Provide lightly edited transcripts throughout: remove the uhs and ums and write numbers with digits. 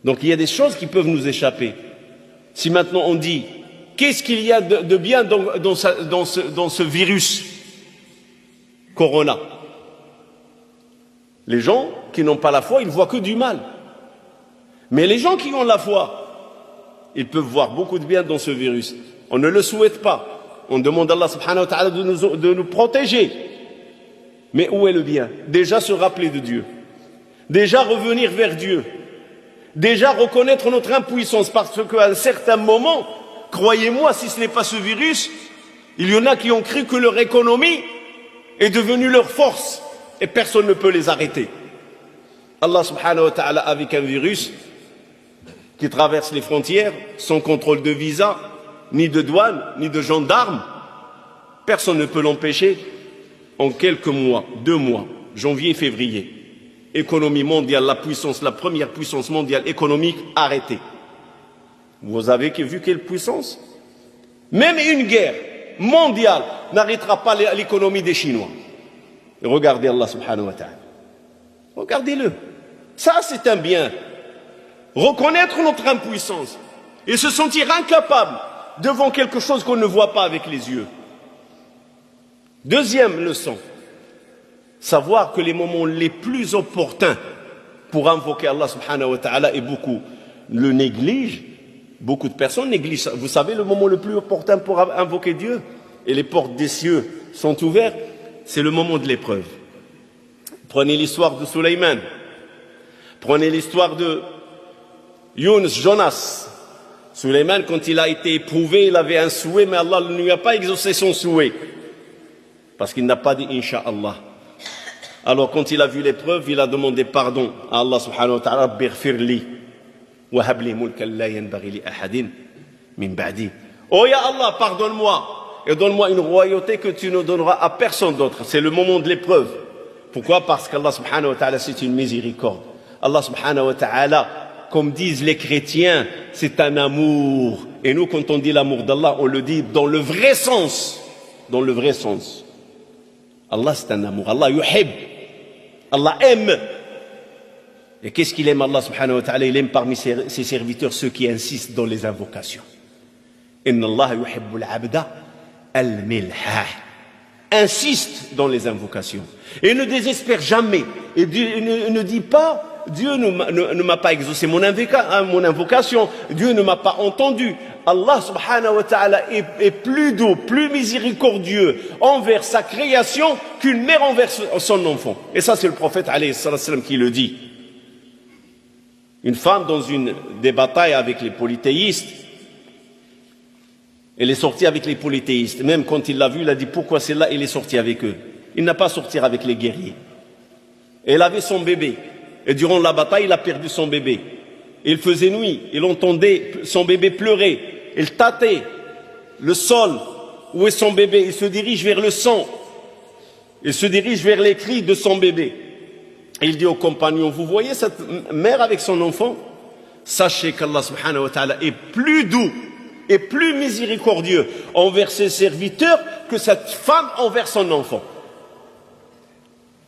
Donc il y a des choses qui peuvent nous échapper. Si maintenant on dit, qu'est-ce qu'il y a de bien dans ce virus Corona? Les gens qui n'ont pas la foi, ils voient que du mal. Mais les gens qui ont la foi, ils peuvent voir beaucoup de bien dans ce virus. On ne le souhaite pas. On demande à Allah subhanahu wa ta'ala de nous protéger. Mais où est le bien? Déjà se rappeler de Dieu. Déjà revenir vers Dieu. Déjà reconnaître notre impuissance, parce qu'à un certain moment, croyez-moi, si ce n'est pas ce virus, il y en a qui ont cru que leur économie est devenue leur force et personne ne peut les arrêter. Allah subhanahu wa ta'ala, avec un virus qui traverse les frontières sans contrôle de visa, ni de douane, ni de gendarmes, personne ne peut l'empêcher. En quelques mois, 2 mois, janvier, février, économie mondiale, la première puissance mondiale économique arrêtée. Vous avez vu quelle puissance? Même une guerre mondiale n'arrêtera pas l'économie des Chinois. Et regardez Allah subhanahu wa ta'ala. Regardez-le. Ça, c'est un bien. Reconnaître notre impuissance et se sentir incapable devant quelque chose qu'on ne voit pas avec les yeux. Deuxième leçon, savoir que les moments les plus opportuns pour invoquer Allah subhanahu wa ta'ala, et beaucoup le négligent, beaucoup de personnes négligent. Vous savez le moment le plus opportun pour invoquer Dieu, et les portes des cieux sont ouvertes, c'est le moment de l'épreuve. Prenez l'histoire de Sulayman, prenez l'histoire de Jonas. Sulayman, quand il a été éprouvé, il avait un souhait, mais Allah ne lui a pas exaucé son souhait. Parce qu'il n'a pas dit Inch'Allah. Alors quand il a vu l'épreuve, il a demandé pardon à Allah subhanahu wa ta'ala. Rabbi ighfir li wa hab li mulkan la yanbaghi li ahadin min ba'di. Oh ya Allah, pardonne-moi et donne-moi une royauté que tu ne donneras à personne d'autre. C'est le moment de l'épreuve. Pourquoi? Parce qu'Allah subhanahu wa ta'ala, c'est une miséricorde. Allah subhanahu wa ta'ala, comme disent les chrétiens, c'est un amour. Et nous, quand on dit l'amour d'Allah, on le dit dans le vrai sens. Dans le vrai sens. Allah, c'est un amour. Allah yuhib. Allah aime. Et qu'est-ce qu'il aime, Allah subhanahu wa ta'ala? Il aime parmi ses serviteurs ceux qui insistent dans les invocations. Inna Allah yuhibbul abda al-milha. Insiste dans les invocations. Et ne désespère jamais. Et ne dit pas, Dieu ne m'a pas exaucé mon invocation. Dieu ne m'a pas entendu. Allah subhanahu wa ta'ala est plus doux, plus miséricordieux envers sa création qu'une mère envers son enfant. Et ça, c'est le prophète alayhi sallam qui le dit. Une femme dans des batailles avec les polythéistes, elle est sortie avec les polythéistes. Même quand il l'a vu, il a dit pourquoi celle-là, il est sorti avec eux. Il n'a pas sorti avec les guerriers. Elle avait son bébé. Et durant la bataille, il a perdu son bébé. Il faisait nuit, il entendait son bébé pleurer. Il tâtait le sol. Où est son bébé? Il se dirige vers le sang. Il se dirige vers les cris de son bébé. Et il dit aux compagnons, vous voyez cette mère avec son enfant? Sachez qu'Allah subhanahu wa ta'ala est plus doux et plus miséricordieux envers ses serviteurs que cette femme envers son enfant.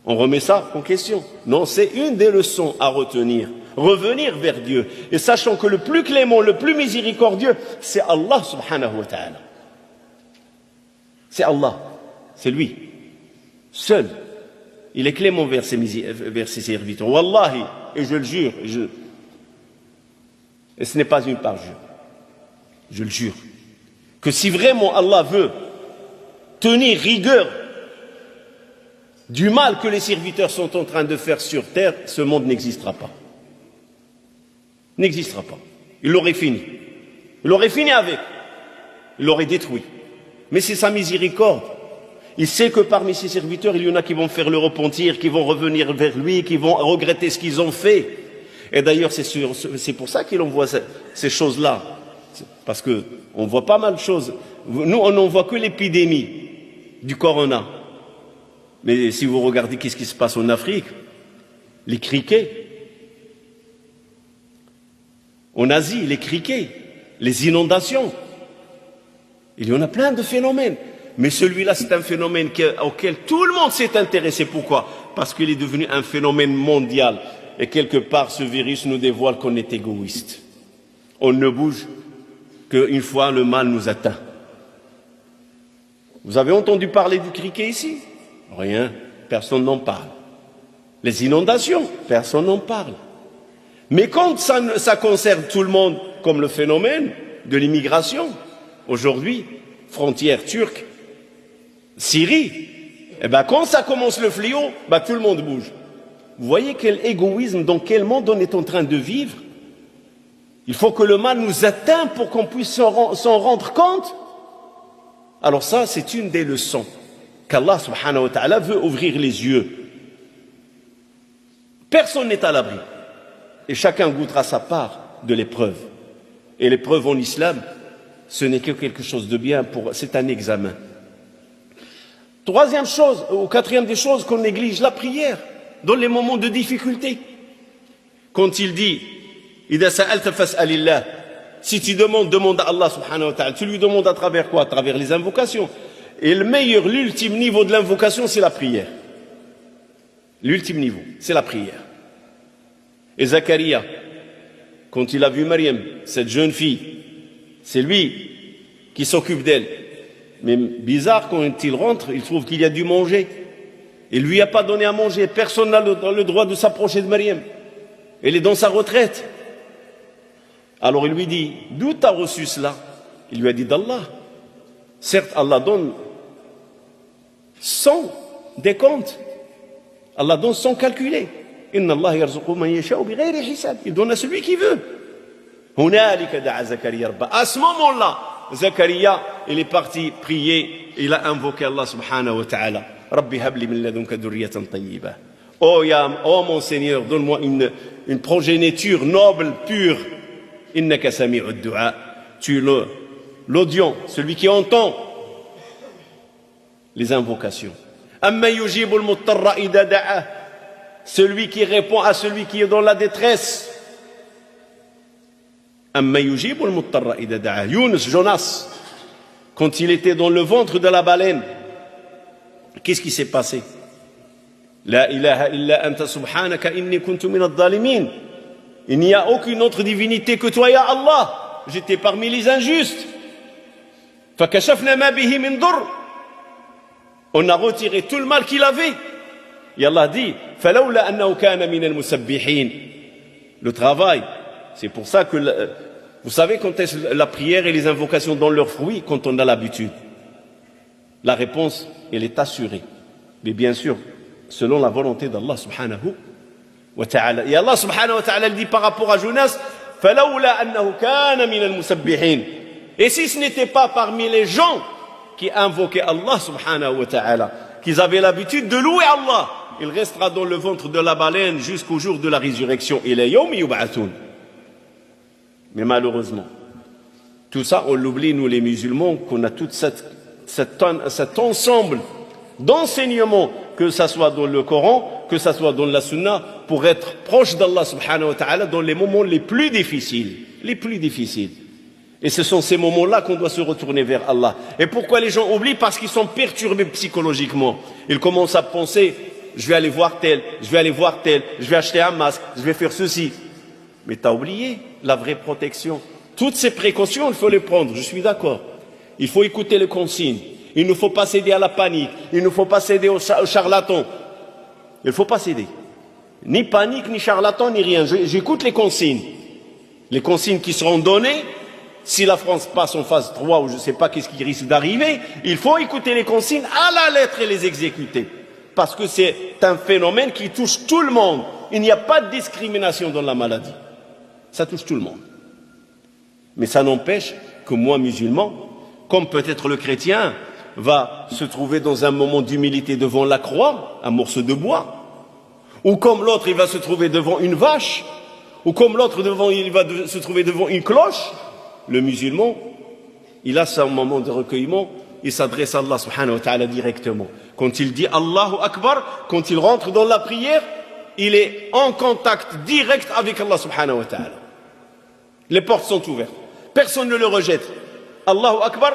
On remet ça en question. Non, c'est une des leçons à retenir. Revenir vers Dieu. Et sachant que le plus clément, le plus miséricordieux, c'est Allah subhanahu wa ta'ala. C'est Allah. C'est lui. Seul. Il est clément vers ses serviteurs. Wallahi, et je le jure, et ce n'est pas une parjure. Je le jure. Que si vraiment Allah veut tenir rigueur du mal que les serviteurs sont en train de faire sur terre, ce monde n'existera pas. N'existera pas. Il l'aurait fini. Il l'aurait fini avec. Il l'aurait détruit. Mais c'est sa miséricorde. Il sait que parmi ses serviteurs, il y en a qui vont faire le repentir, qui vont revenir vers lui, qui vont regretter ce qu'ils ont fait. Et d'ailleurs, c'est pour ça qu'il envoie ces choses-là. Parce qu'on voit pas mal de choses. Nous, on n'en voit que l'épidémie du corona. Mais si vous regardez qu'est-ce qui se passe en Afrique, les criquets, en Asie, les criquets, les inondations, il y en a plein de phénomènes. Mais celui-là, c'est un phénomène auquel tout le monde s'est intéressé. Pourquoi? Parce qu'il est devenu un phénomène mondial. Et quelque part, ce virus nous dévoile qu'on est égoïste. On ne bouge qu'une fois le mal nous atteint. Vous avez entendu parler du criquet ici? Rien, personne n'en parle. Les inondations, personne n'en parle. Mais quand ça concerne tout le monde, comme le phénomène de l'immigration, aujourd'hui, frontière turque, Syrie, eh ben quand ça commence le fléau, ben tout le monde bouge. Vous voyez quel égoïsme, dans quel monde on est en train de vivre? Il faut que le mal nous atteigne pour qu'on puisse s'en rendre compte. Alors ça, c'est une des leçons qu'Allah subhanahu wa ta'ala veut ouvrir les yeux. Personne n'est à l'abri. Et chacun goûtera sa part de l'épreuve. Et l'épreuve en islam, ce n'est que quelque chose de bien, c'est un examen. Troisième chose, ou quatrième des choses qu'on néglige, la prière, dans les moments de difficulté. Quand il dit, إِذَا سَأَلْتَ فَاسْأَلِ اللَّهِ, si tu demandes, demande à Allah subhanahu wa ta'ala. Tu lui demandes à travers quoi? À travers les invocations. Et le meilleur, l'ultime niveau de l'invocation, c'est la prière. L'ultime niveau, c'est la prière. Et Zacharia, quand il a vu Maryam, cette jeune fille, c'est lui qui s'occupe d'elle. Mais bizarre, quand il rentre, il trouve qu'il y a du manger. Il lui a pas donné à manger. Personne n'a le droit de s'approcher de Maryam. Elle est dans sa retraite. Alors il lui dit, d'où tu as reçu cela? Il lui a dit d'Allah. Certes, Allah donne sans décompte. Allah donne sans calculer. Inna Allah yarzuqu man yasha'u bighayri hisab. Il donne à celui qui veut. Hunalika da'a Zakaria rabba. À ce moment-là, Zakaria, il est parti prier. Il a invoqué Allah subhanahu wa ta'ala. Rabbi habli min ladunka dhurriyatan tayyiba. Oh mon Seigneur, donne-moi une progéniture noble, pure. Innaka sami'ud du'a. Tu es l'audient, celui qui entend les invocations. Amma yujibul muttarra idha da'a. Celui qui répond à celui qui est dans la détresse. Amma yujibul muttarra idha da'a. Yunus, Jonas, quand il était dans le ventre de la baleine, qu'est-ce qui s'est passé? La ilaha illa anta subhanaka inni kuntu min adh-dhalimin. Il n'y a aucune autre divinité que toi, ya Allah. J'étais parmi les injustes. Fakashafna ma bihi min dur. On a retiré tout le mal qu'il avait. Et Allah dit, falawla annahu kana min al-musabbihin. Le travail, c'est pour ça que, vous savez quand est-ce la prière et les invocations donnent leurs fruits? Quand on a l'habitude. La réponse, elle est assurée. Mais bien sûr, selon la volonté d'Allah subhanahu wa ta'ala. Et Allah subhanahu wa ta'ala dit par rapport à Jonas, falawla annahu kana min al-musabbihin. Et si ce n'était pas parmi les gens qui invoquaient Allah subhanahu wa ta'ala, qu'ils avaient l'habitude de louer Allah, il restera dans le ventre de la baleine jusqu'au jour de la résurrection. Ila yawmi yub'athun. Mais malheureusement, tout ça, on l'oublie, nous les musulmans, qu'on a tout cet ensemble d'enseignements, que ça soit dans le Coran, que ça soit dans la Sunna, pour être proche d'Allah subhanahu wa ta'ala dans les moments les plus difficiles. Les plus difficiles. Et ce sont ces moments-là qu'on doit se retourner vers Allah. Et pourquoi les gens oublient? Parce qu'ils sont perturbés psychologiquement. Ils commencent à penser, je vais aller voir tel, je vais aller voir tel, je vais acheter un masque, je vais faire ceci. Mais tu as oublié la vraie protection. Toutes ces précautions, il faut les prendre, je suis d'accord. Il faut écouter les consignes. Il ne faut pas céder à la panique. Il ne faut pas céder aux charlatans. Il ne faut pas céder. Ni panique, ni charlatan, ni rien. J'écoute les consignes. Les consignes qui seront données. Si la France passe en phase 3 ou je ne sais pas qu'est-ce qui risque d'arriver, il faut écouter les consignes à la lettre et les exécuter. Parce que c'est un phénomène qui touche tout le monde. Il n'y a pas de discrimination dans la maladie. Ça touche tout le monde. Mais ça n'empêche que moi, musulman, comme peut-être le chrétien, va se trouver dans un moment d'humilité devant la croix, un morceau de bois, ou comme l'autre, il va se trouver devant une vache, ou comme l'autre, il va se trouver devant une cloche. Le musulman, il a son moment de recueillement, il s'adresse à Allah subhanahu wa ta'ala directement. Quand il dit Allahu Akbar, quand il rentre dans la prière, il est en contact direct avec Allah subhanahu wa ta'ala. Les portes sont ouvertes. Personne ne le rejette. Allahu Akbar,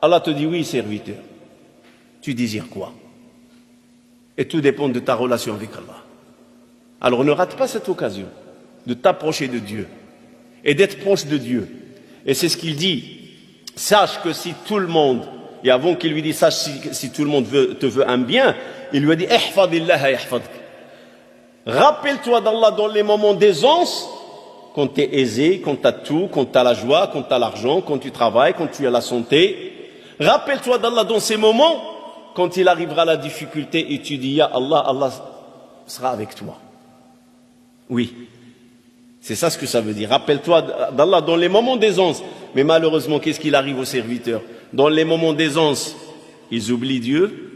Allah te dit oui, serviteur. Tu désires quoi? Et tout dépend de ta relation avec Allah. Alors ne rate pas cette occasion de t'approcher de Dieu et d'être proche de Dieu. Et c'est ce qu'il dit. Sache que si tout le monde, et avant qu'il lui dise sache si tout le monde te veut un bien, il lui a dit ihfadillah yahfadak. Rappelle-toi d'Allah dans les moments d'aisance, quand tu es aisé, quand tu as tout, quand tu as la joie, quand tu as l'argent, quand tu travailles, quand tu as la santé. Rappelle-toi d'Allah dans ces moments, quand il arrivera la difficulté et tu dis ya Allah, Allah sera avec toi. Oui, c'est ça ce que ça veut dire. Rappelle-toi d'Allah dans les moments d'aisance. Mais malheureusement, qu'est-ce qu'il arrive aux serviteurs? Dans les moments d'aisance, ils oublient Dieu.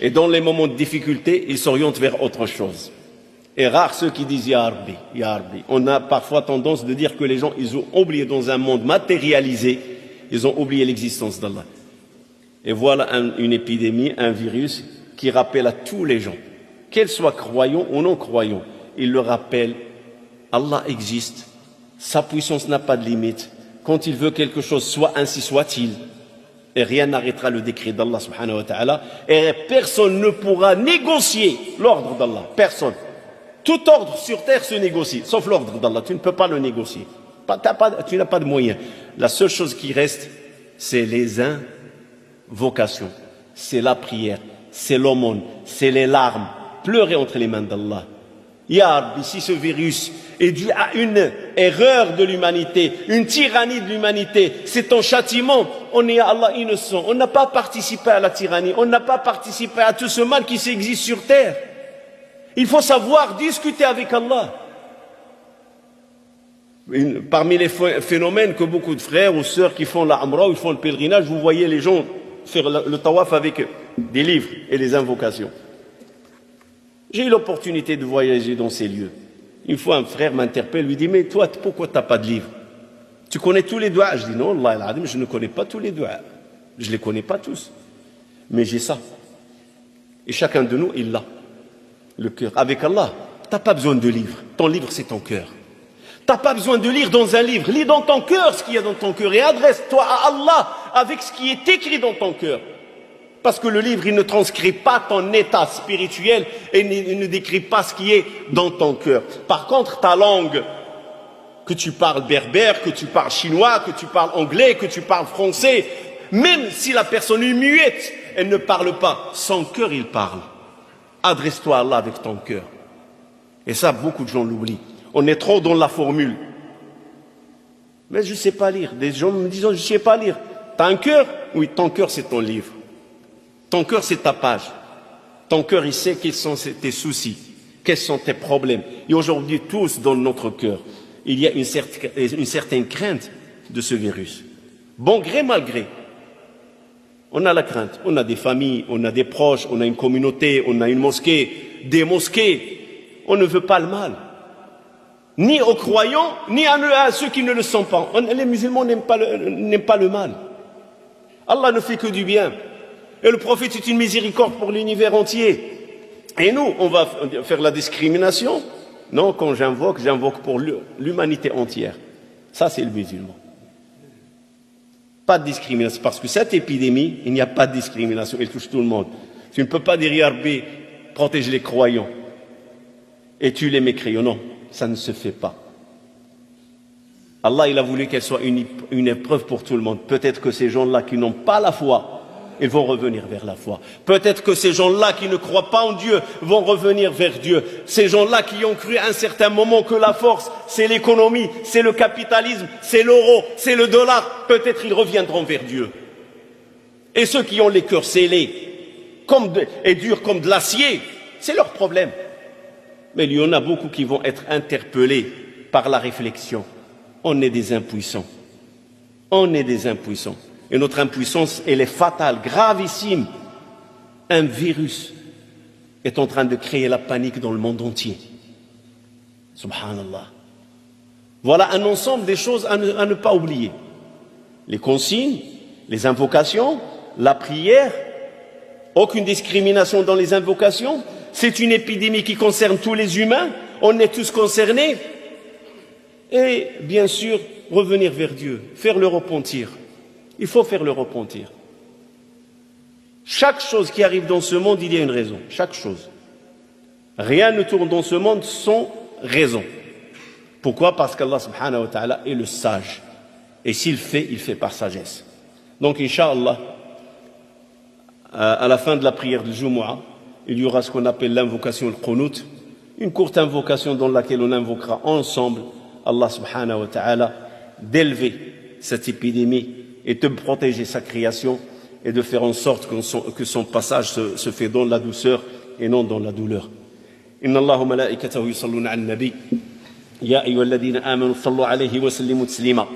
Et dans les moments de difficulté, ils s'orientent vers autre chose. Et rares ceux qui disent Ya Rabbi, Ya Rabbi. On a parfois tendance de dire que les gens, ils ont oublié dans un monde matérialisé, ils ont oublié l'existence d'Allah. Et voilà une épidémie, un virus qui rappelle à tous les gens, qu'ils soient croyants ou non croyants, il le rappelle, Allah existe, sa puissance n'a pas de limite. Quand il veut quelque chose, soit ainsi soit-il. Et rien n'arrêtera le décret d'Allah subhanahu wa ta'ala. Et personne ne pourra négocier l'ordre d'Allah. Personne. Tout ordre sur terre se négocie, sauf l'ordre d'Allah. Tu ne peux pas le négocier. Tu n'as pas de moyens. La seule chose qui reste, c'est les invocations. C'est la prière. C'est l'aumône. C'est les larmes. Pleurer entre les mains d'Allah. Ya Rabbi, si ce virus est dû à une erreur de l'humanité, une tyrannie de l'humanité, c'est ton châtiment. On est à Allah innocent. On n'a pas participé à la tyrannie. On n'a pas participé à tout ce mal qui existe sur terre. Il faut savoir discuter avec Allah. Parmi les phénomènes que beaucoup de frères ou sœurs qui font la Umrah ou font le pèlerinage, vous voyez les gens faire le tawaf avec des livres et les invocations. J'ai eu l'opportunité de voyager dans ces lieux. Une fois, un frère m'interpelle, lui dit, mais toi, pourquoi tu n'as pas de livre? Tu connais tous les doigts? Je dis, non, Allah, je ne connais pas tous les doigts. Je ne les connais pas tous. Mais j'ai ça. Et chacun de nous, il l'a. Le cœur. Avec Allah, tu n'as pas besoin de livre. Ton livre, c'est ton cœur. Tu n'as pas besoin de lire dans un livre. Lis dans ton cœur ce qu'il y a dans ton cœur et adresse-toi à Allah avec ce qui est écrit dans ton cœur. Parce que le livre, il ne transcrit pas ton état spirituel et il ne décrit pas ce qui est dans ton cœur. Par contre, ta langue, que tu parles berbère, que tu parles chinois, que tu parles anglais, que tu parles français, même si la personne est muette, elle ne parle pas. Son cœur, il parle. Adresse-toi à Allah avec ton cœur. Et ça, beaucoup de gens l'oublient. On est trop dans la formule. Mais je ne sais pas lire. Des gens me disent, je ne sais pas lire. Tu as un cœur? Oui, ton cœur, c'est ton livre. Ton cœur, c'est ta page. Ton cœur, il sait quels sont tes soucis, quels sont tes problèmes. Et aujourd'hui, tous dans notre cœur, il y a une certaine crainte de ce virus. Bon gré, mal gré. On a la crainte. On a des familles, on a des proches, on a une communauté, on a une mosquée, des mosquées. On ne veut pas le mal. Ni aux croyants, ni à ceux qui ne le sont pas. Les musulmans n'aiment pas le mal. Allah ne fait que du bien. Et le prophète est une miséricorde pour l'univers entier. Et nous, on va faire la discrimination? Non, quand j'invoque pour l'humanité entière. Ça, c'est le musulman. Pas de discrimination. Parce que cette épidémie, il n'y a pas de discrimination. Elle touche tout le monde. Tu ne peux pas dire, Ya Rabbi, protège les croyants. Et tu les mécréants. Non, ça ne se fait pas. Allah, il a voulu qu'elle soit une épreuve pour tout le monde. Peut-être que ces gens-là qui n'ont pas la foi, ils vont revenir vers la foi. Peut-être que ces gens-là qui ne croient pas en Dieu vont revenir vers Dieu. Ces gens-là qui ont cru à un certain moment que la force, c'est l'économie, c'est le capitalisme, c'est l'euro, c'est le dollar, peut-être ils reviendront vers Dieu. Et ceux qui ont les cœurs scellés et durs comme de l'acier, c'est leur problème. Mais il y en a beaucoup qui vont être interpellés par la réflexion. On est des impuissants. On est des impuissants. Et notre impuissance, elle est fatale, gravissime. Un virus est en train de créer la panique dans le monde entier. Subhanallah. Voilà un ensemble des choses à ne pas oublier. Les consignes, les invocations, la prière, aucune discrimination dans les invocations. C'est une épidémie qui concerne tous les humains. On est tous concernés. Et bien sûr, revenir vers Dieu, faire le repentir. Il faut faire le repentir. Chaque chose qui arrive dans ce monde, il y a une raison. Chaque chose. Rien ne tourne dans ce monde sans raison. Pourquoi? Parce qu'Allah subhanahu wa ta'ala est le sage. Et s'il fait, il fait par sagesse. Donc, Inch'Allah, à la fin de la prière du Jumu'ah, il y aura ce qu'on appelle l'invocation al-Qunut, une courte invocation dans laquelle on invoquera ensemble Allah subhanahu wa ta'ala d'élever cette épidémie et de protéger sa création et de faire en sorte que son passage se fait dans la douceur et non dans la douleur. Inna Allah wa malaikatahu yusalluna 'alan nabi ya ayyuhalladhina amanu sallu alayhi wa sallimu taslima.